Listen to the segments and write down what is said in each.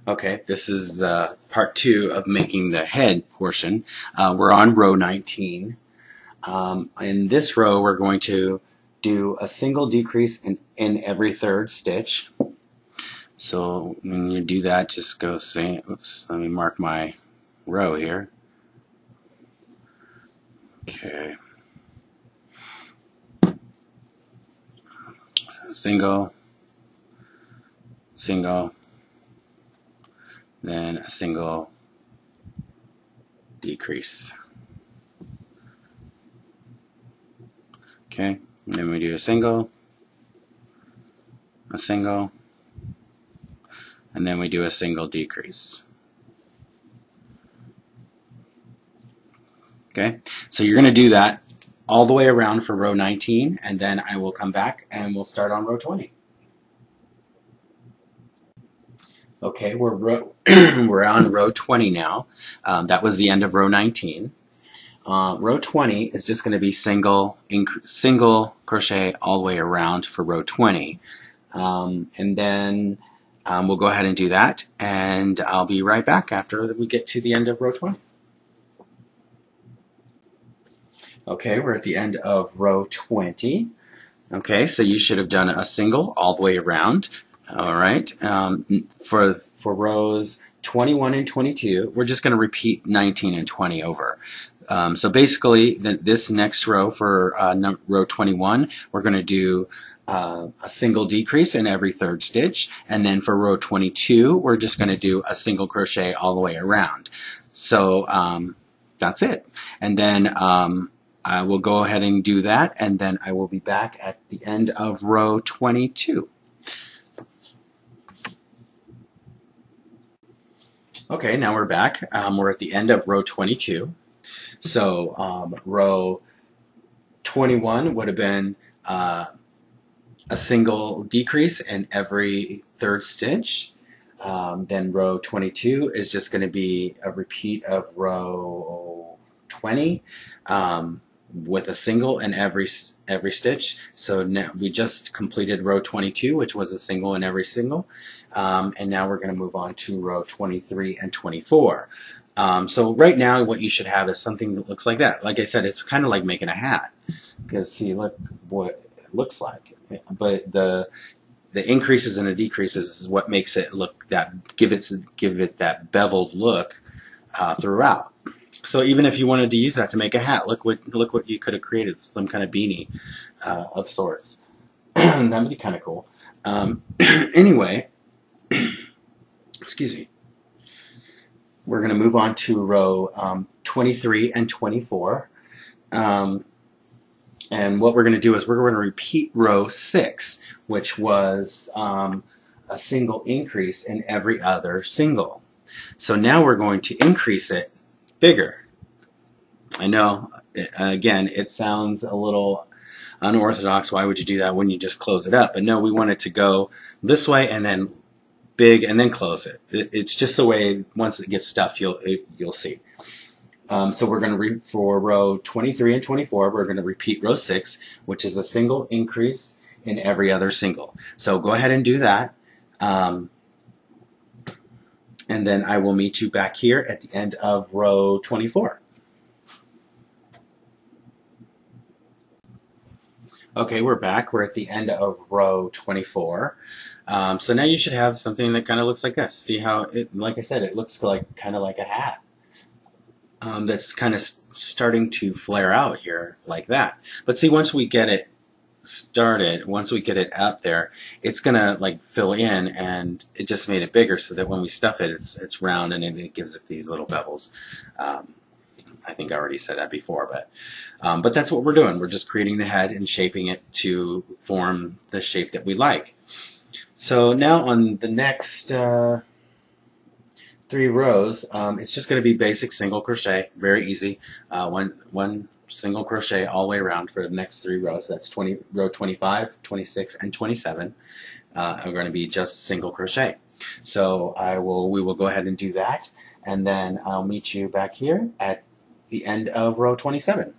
Okay, this is part 2 of making the head portion. We're on row 19. In this row, we're going to do a single decrease in every third stitch. So when you do that, just go say, oops, let me mark my row here. Okay. So single, single, then a single decrease. Okay, and then we do a single, and then we do a single decrease. Okay, so you're going to do that all the way around for row 19, and then I will come back and we'll start on row 20. Okay, we're on row 20 now. That was the end of row 19. Row 20 is just going to be single crochet all the way around for row 20. And then we'll go ahead and do that, and I'll be right back after we get to the end of row 20. Okay, we're at the end of row 20. Okay, so you should have done a single all the way around. All right, for rows 21 and 22, we're just going to repeat 19 and 20 over. So basically, this next row for row 21, we're going to do a single decrease in every third stitch, and then for row 22, we're just going to do a single crochet all the way around. So that's it, and then I will go ahead and do that, and then I will be back at the end of row 22. Okay, now we're back. We're at the end of row 22. So row 21 would have been a single decrease in every third stitch. Then row 22 is just going to be a repeat of row 20 with a single in every stitch. So now we just completed row 22, which was a single in every single. And now we're going to move on to row 23 and 24. So right now what you should have is something that looks like that. Like I said, it's kind of like making a hat, because see, look what it looks like. But the increases and the decreases is what makes it look that, give it that beveled look throughout. So even if you wanted to use that to make a hat, look what you could have created, some kind of beanie of sorts. That would be kind of cool. Anyway, excuse me. We're going to move on to row 23 and 24. And what we're going to do is we're going to repeat row 6, which was a single increase in every other single. So now we're going to increase it bigger. I know, again, it sounds a little unorthodox. Why would you do that when you just close it up? But no, we want it to go this way and then big and then close it. It's just the way, once it gets stuffed, you'll see. So we're going to, for row 23 and 24, we're going to repeat row 6, which is a single increase in every other single. So go ahead and do that. And then I will meet you back here at the end of row 24. Okay, we're back. We're at the end of row 24. So now you should have something that kind of looks like this. See how it, like I said, it looks like kind of like a hat. That's kind of starting to flare out here like that. But see, once we get it started, once we get it out there, it's gonna like fill in, and it just made it bigger so that when we stuff it, it's round, and it gives it these little bevels. I think I already said that before, but that's what we're doing. We're just creating the head and shaping it to form the shape that we like. So now on the next 3 rows, it's just going to be basic single crochet, very easy. One single crochet all the way around for the next 3 rows. That's row 25, 26, and 27 are going to be just single crochet. So we will go ahead and do that, and then I'll meet you back here at the end of row 27.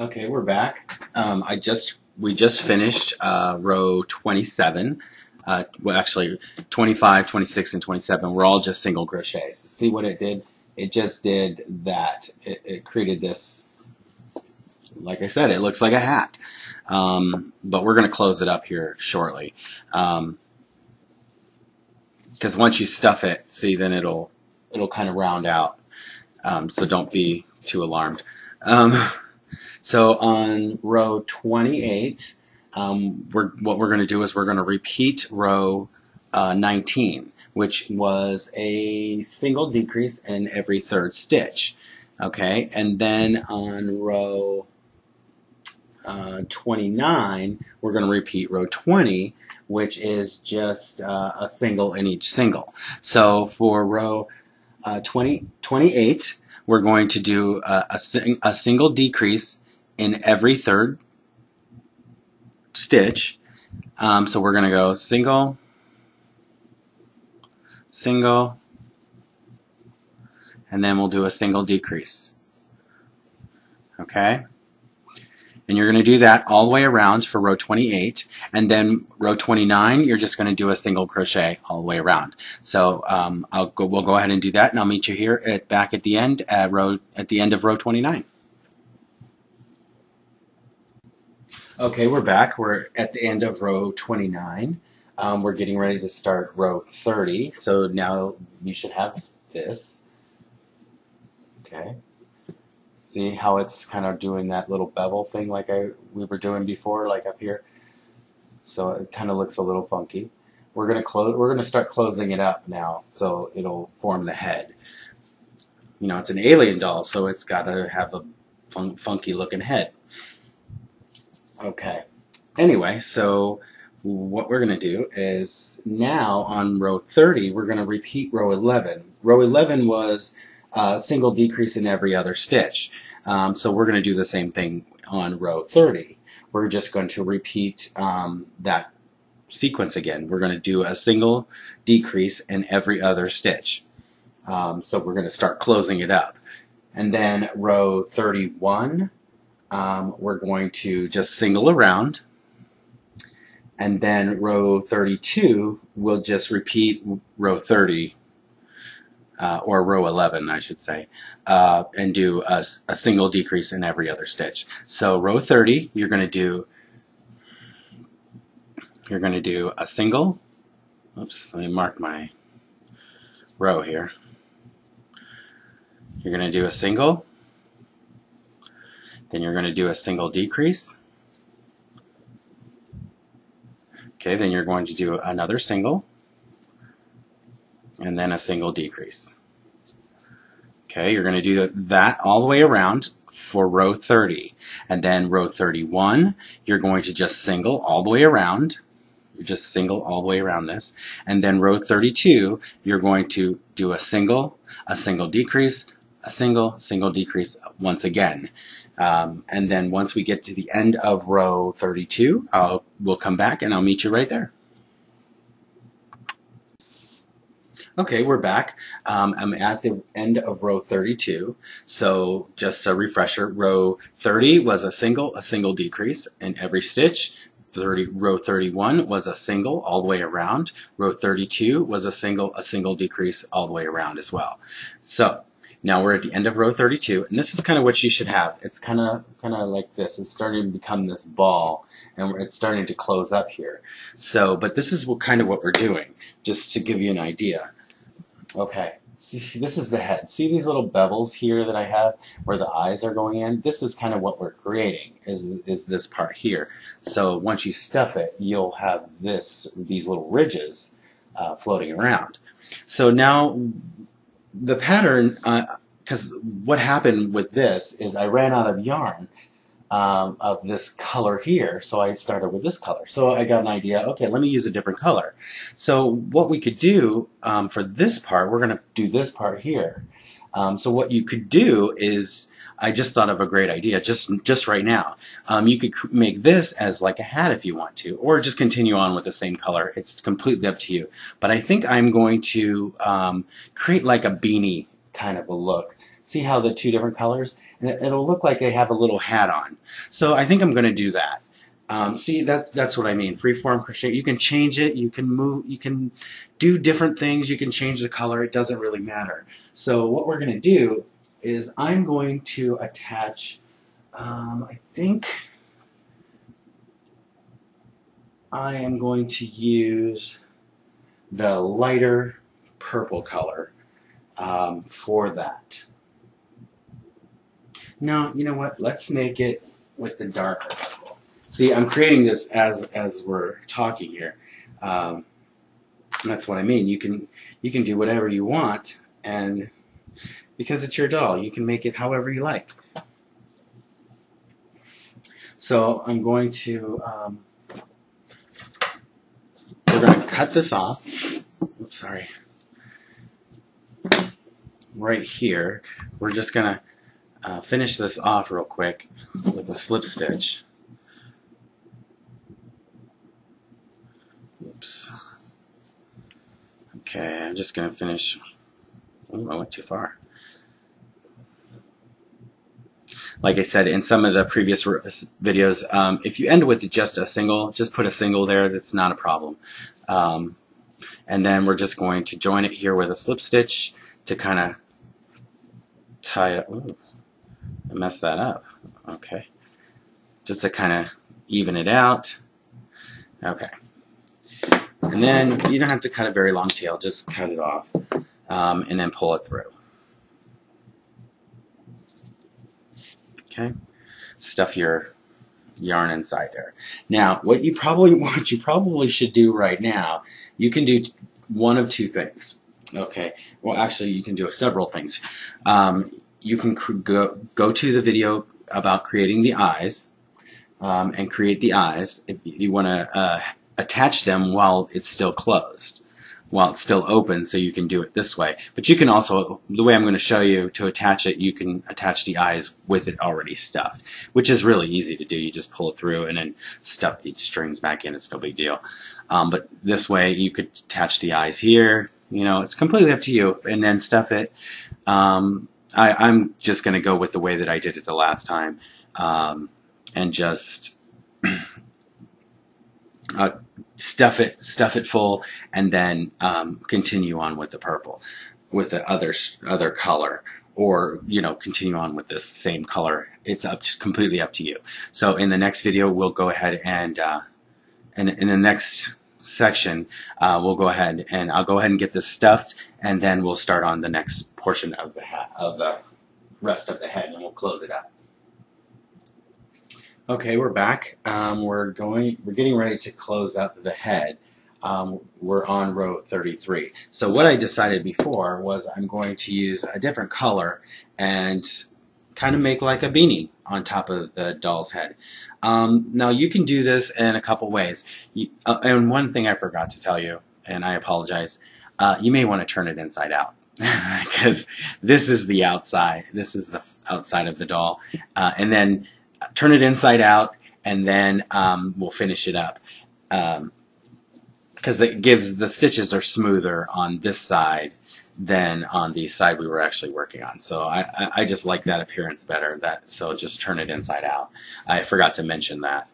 Okay, we're back. I just we just finished row 27. Well, actually, 25, 26, and 27 were all just single crochets. See what it did? It just did that. It created this, like I said, it looks like a hat. But we're going to close it up here shortly. Because once you stuff it, see, then it'll kind of round out. So don't be too alarmed. So on row 28, what we're going to do is we're going to repeat row 19, which was a single decrease in every third stitch. Okay, and then on row 29, we're going to repeat row 20, which is just a single in each single. So for row 28, we're going to do a single decrease in every third stitch. So we're going to go single, single, and then we'll do a single decrease. Okay? And you're going to do that all the way around for row 28, and then row 29, you're just going to do a single crochet all the way around. So we'll go ahead and do that, and I'll meet you here back at the end at the end of row 29. Okay, we're back. We're at the end of row 29. We're getting ready to start row 30. So now you should have this. Okay. See how it's kind of doing that little bevel thing like we were doing before, like up here. So it kind of looks a little funky. We're gonna start closing it up now, so it'll form the head. You know, it's an alien doll, so it's got to have a funky looking head. Okay. Anyway, so what we're going to do is now on row 30, we're going to repeat row 11. Row 11 was a single decrease in every other stitch. So we're going to do the same thing on row 30. We're just going to repeat that sequence again. We're going to do a single decrease in every other stitch. So we're going to start closing it up. And then row 31, we're going to just single around, and then row 32 we'll just repeat row 30 or row 11 I should say, and do a single decrease in every other stitch. So row 30 you're going to do a single, oops, let me mark my row here. You're going to do a single, then you're going to do a single decrease. Okay, then you're going to do another single, and then a single decrease. Okay, you're going to do that all the way around for row 30. And then row 31, you're going to just single all the way around. You just single all the way around this. And then row 32, you're going to do a single decrease, a single decrease once again. And then once we get to the end of row 32, we'll come back and I'll meet you right there. Okay, we're back. I'm at the end of row 32. So just a refresher, row 30 was a single decrease in every stitch. Row 31 was a single all the way around. Row 32 was a single decrease all the way around as well. So now we're at the end of row 32, and this is kind of what you should have. It's kind of like this. It's starting to become this ball, and it's starting to close up here. So, but this is kind of what we're doing, just to give you an idea. Okay, see, this is the head. See these little bevels here that I have where the eyes are going in? This is kind of what we're creating, is this part here. So once you stuff it, you'll have these little ridges floating around. So now the pattern, because what happened with this is I ran out of yarn of this color here, so I started with this color. So I got an idea, okay, let me use a different color. So what we could do for this part, we're going to do this part here. So what you could do is, I just thought of a great idea just right now. You could make this as like a hat if you want to, or just continue on with the same color. It's completely up to you. But I think I'm going to create like a beanie kind of a look. See how the two different colors? And it'll look like they have a little hat on. So I think I'm going to do that. See, that's what I mean. Freeform crochet. You can change it. You can move. You can do different things. You can change the color. It doesn't really matter. So what we're going to do is I'm going to attach. I think I am going to use the lighter purple color for that. No, you know what? Let's make it with the darker purple. See, I'm creating this as we're talking here. That's what I mean. You can do whatever you want, and because it's your doll, you can make it however you like. So I'm going to we're going to cut this off. Oops, sorry. Right here, we're just going to finish this off real quick with a slip stitch. Oops. Okay, I'm just going to finish. Oh, I went too far. Like I said in some of the previous videos, if you end with just a single, just put a single there. That's not a problem. And then we're just going to join it here with a slip stitch to kind of tie it. Ooh, I messed that up. Okay. Just to kind of even it out. Okay. And then you don't have to cut a very long tail. Just cut it off and then pull it through. Okay, stuff your yarn inside there. Now, what you probably should do right now, you can do one of two things. Okay, well, actually, you can do several things. You can go to the video about creating the eyes and create the eyes. If you want to attach them while it's still closed, while it's still open, so you can do it this way. But you can also, the way I'm going to show you to attach it, you can attach the eyes with it already stuffed, which is really easy to do. You just pull it through and then stuff the strings back in. It's no big deal. But this way you could attach the eyes here. You know, it's completely up to you. And then stuff it. I'm just going to go with the way that I did it the last time and just stuff it full, and then continue on with the purple, with the other color, or continue on with this same color. It's completely up to you. So in the next video, we'll go ahead and in the next section, we'll go ahead and I'll go ahead and get this stuffed, and then we'll start on the next portion of the rest of the head, and we'll close it up. Okay, we're back. We're getting ready to close up the head. We're on row 33. So what I decided before was I'm going to use a different color and kind of make like a beanie on top of the doll's head. Now you can do this in a couple ways. And one thing I forgot to tell you, and I apologize, you may want to turn it inside out. Because this is the outside. This is the outside of the doll. And then turn it inside out, and then we'll finish it up because it gives the stitches are smoother on this side than on the side we were actually working on. So I just like that appearance better. So just turn it inside out. I forgot to mention that.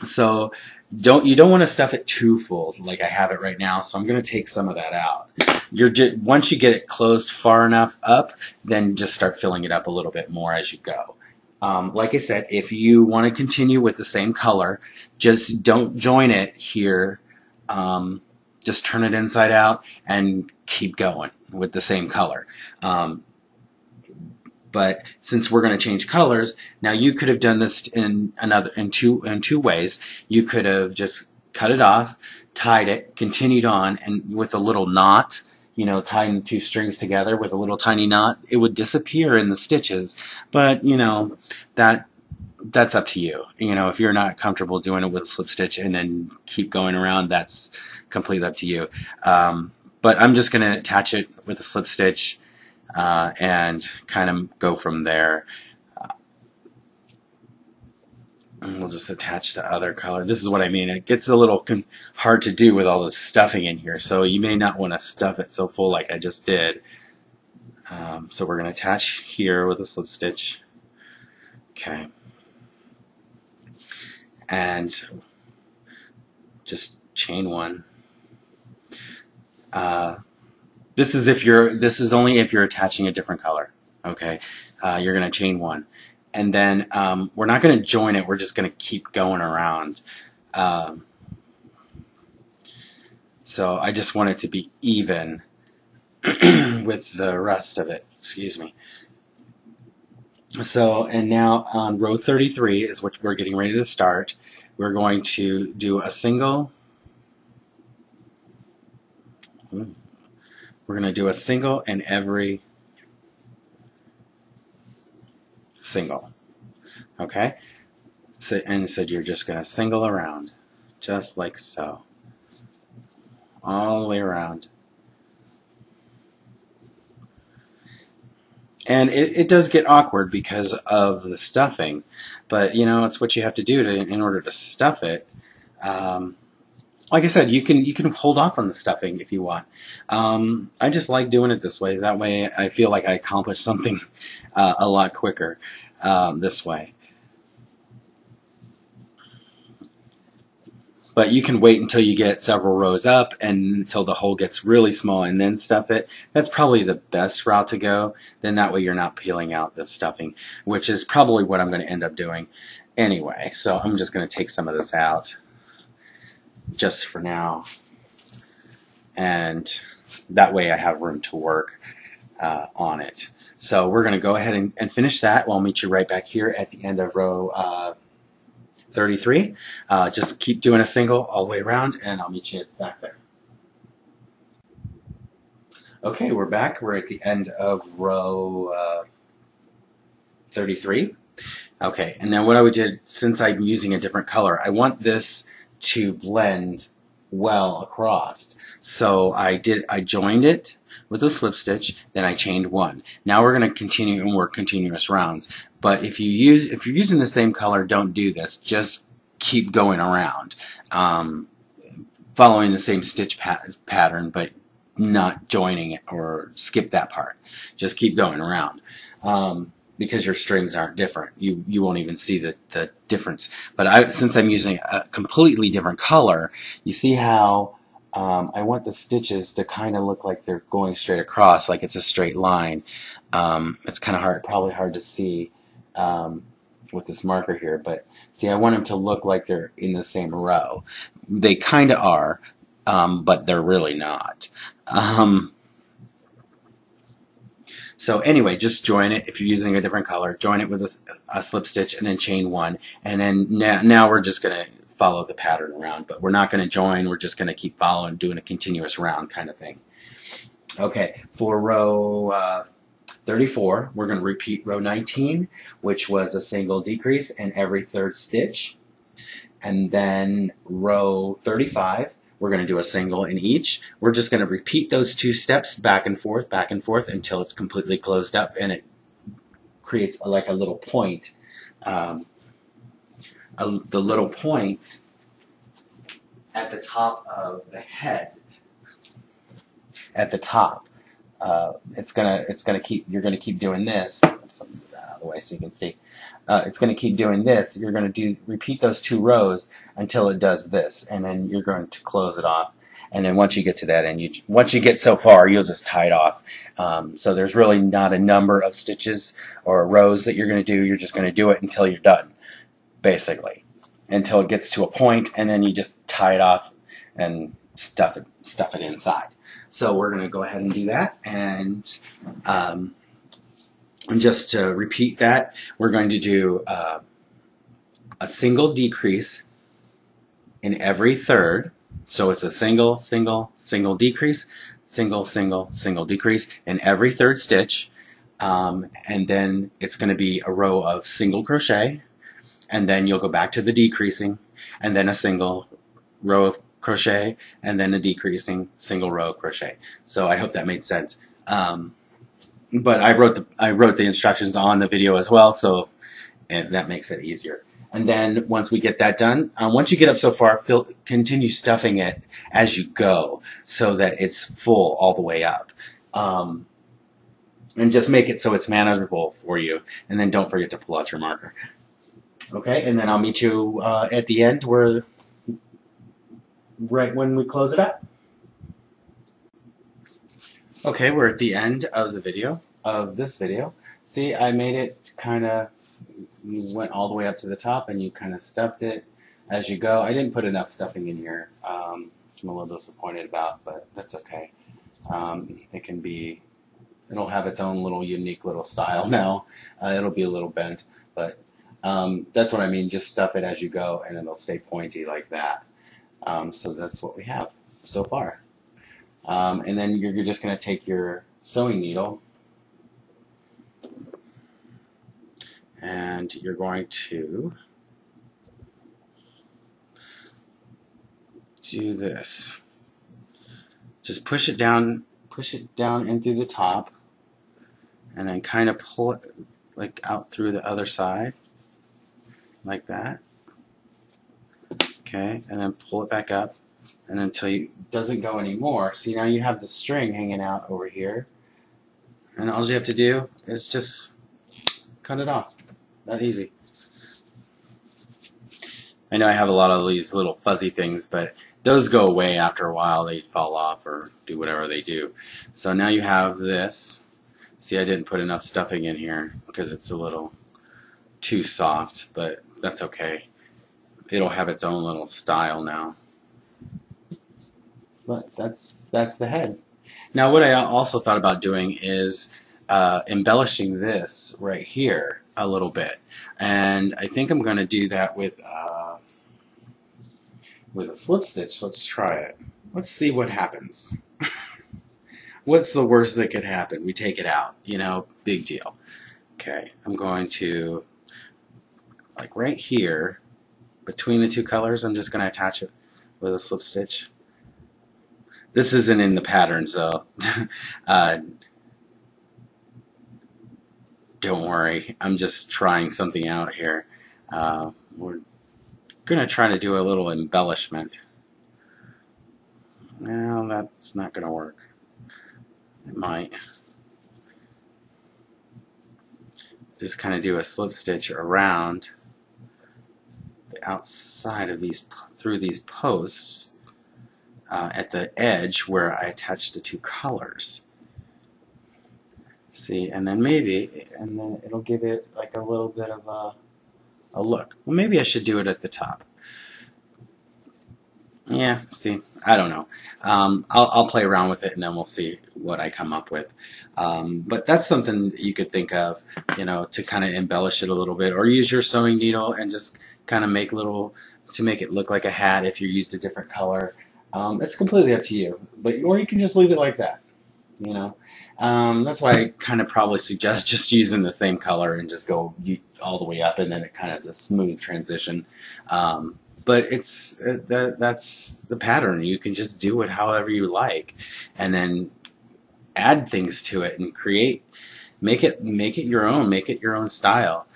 So you don't want to stuff it too full like I have it right now. So I'm going to take some of that out. Once you get it closed far enough up, then just start filling it up a little bit more as you go. Like I said, if you want to continue with the same color, just don't join it here. Just turn it inside out and keep going with the same color. But since we're going to change colors, now you could have done this in two ways. You could have just cut it off, tied it, continued on, and with a little knot, tying two strings together with a little tiny knot, it would disappear in the stitches. But, that's up to you. If you're not comfortable doing it with a slip stitch and then keep going around, that's completely up to you. But I'm just going to attach it with a slip stitch and kind of go from there. And we'll just attach the other color. This is what I mean. It gets a little hard to do with all this stuffing in here, so you may not want to stuff it so full like I just did. So we're going to attach here with a slip stitch. Okay. and just chain one. This is only if you're attaching a different color. Okay, you're gonna chain one, and then we're not gonna join it. We're just gonna keep going around. So I just want it to be even with the rest of it. Excuse me. So, and now on row 33 is what we're getting ready to start. We're going to do a single. We're going to do a single in every single. Okay? So, and so you're just going to single around, just like so. All the way around. And it does get awkward because of the stuffing, but you know, it's what you have to do in order to stuff it. Like I said, you can hold off on the stuffing if you want. I just like doing it this way. That way I feel like I accomplish something a lot quicker this way. But you can wait until you get several rows up and until the hole gets really small and then stuff it. That's probably the best route to go. Then that way you're not peeling out the stuffing, which is probably what I'm going to end up doing anyway. So I'm just going to take some of this out just for now. And that way I have room to work on it. So we're going to go ahead and finish that. We'll meet you right back here at the end of row 33. Just keep doing a single all the way around, and I'll meet you back there. Okay, we're back. We're at the end of row 33. Okay, and now what I did, since I'm using a different color, I want this to blend well across. So I joined it with a slip stitch, then I chained one. Now we're going to continue and work continuous rounds. But if you're using the same color, don't do this. Just keep going around, following the same stitch pattern, but not joining it or skip that part. Just keep going around. Because your strings aren't different. You won't even see the difference. But since I'm using a completely different color, you see how I want the stitches to kind of look like they're going straight across, like it's a straight line. It's kind of probably hard to see with this marker here, but see, I want them to look like they're in the same row. They kind of are, but they're really not. So anyway, just join it. If you're using a different color, join it with a slip stitch and then chain one. And then now we're just going to follow the pattern around. But we're not going to join. We're just going to keep following, doing a continuous round kind of thing. Okay, for row 34, we're going to repeat row 19, which was a single decrease in every third stitch. And then row 35, we're going to do a single in each. We're just going to repeat those two steps back and forth until it's completely closed up and it creates like a little point. The little point at the top of the head. At the top, you're gonna keep doing this. Let's move that out of the way so you can see. It's going to keep doing this. You're going to repeat those two rows until it does this, and then you're going to close it off. And then once you get to that end, once you get so far, you'll just tie it off. So there's really not a number of stitches or rows that you're going to do. You're just going to do it until you're done, basically, until it gets to a point, and then you just tie it off and stuff it inside. So we're going to go ahead and do that, and just to repeat that, we're going to do a single decrease in every third. So it's a single, single, single decrease, single, single, single decrease in every third stitch. And then it's going to be a row of single crochet, and then you'll go back to the decreasing, and then a single row of crochet, and then a decreasing single row of crochet. So I hope that made sense. But I wrote the instructions on the video as well, so that makes it easier. And then once we get that done, once you get up so far, continue stuffing it as you go so that it's full all the way up. And just make it so it's manageable for you. And then don't forget to pull out your marker. Okay, and then I'll meet you at the end where right when we close it up. Okay, we're at the end of the video, of this video. See, I made it kind of, you went all the way up to the top and you kind of stuffed it as you go. I didn't put enough stuffing in here, which I'm a little disappointed about, but that's okay. It can be, it'll have its own little unique little style now. It'll be a little bent, but that's what I mean, just stuff it as you go and it'll stay pointy like that. So that's what we have so far. And then you're just going to take your sewing needle and you're going to do this. Just push it down in through the top and then kind of pull it like out through the other side like that. Okay, and then pull it back up and until it doesn't go anymore. See, now you have the string hanging out over here and all you have to do is just cut it off. That easy. I know I have a lot of these little fuzzy things, but those go away after a while. They fall off or do whatever they do. So now you have this. See, I didn't put enough stuffing in here because it's a little too soft, but that's okay. It'll have its own little style now. But that's the head. Now what I also thought about doing is embellishing this right here a little bit. And I think I'm going to do that with a slip stitch. Let's try it. Let's see what happens. What's the worst that could happen? We take it out, you know, big deal. Okay, I'm going to, like right here, between the two colors, I'm just going to attach it with a slip stitch. This isn't in the pattern, so don't worry. I'm just trying something out here. We're going to try to do a little embellishment. Well, that's not going to work. It might. Just kind of do a slip stitch around the outside of these, through these posts at the edge where I attached the two colors. See, and then maybe, and then it'll give it like a little bit of a look. Well, maybe I should do it at the top. Yeah, see, I don't know. I'll play around with it and then we'll see what I come up with. But that's something you could think of, you know, to kind of embellish it a little bit, or use your sewing needle and just kind of make little, to make it look like a hat if you used a different color. It's completely up to you, or you can just leave it like that, you know. That's why I kind of probably suggest just using the same color and just go all the way up, and then it kind of is a smooth transition. But it's that's the pattern. You can just do it however you like, and then add things to it and make it your own, make it your own style.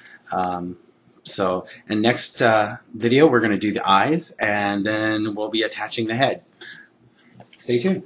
So, in next video, we're going to do the eyes, and then we'll be attaching the head. Stay tuned.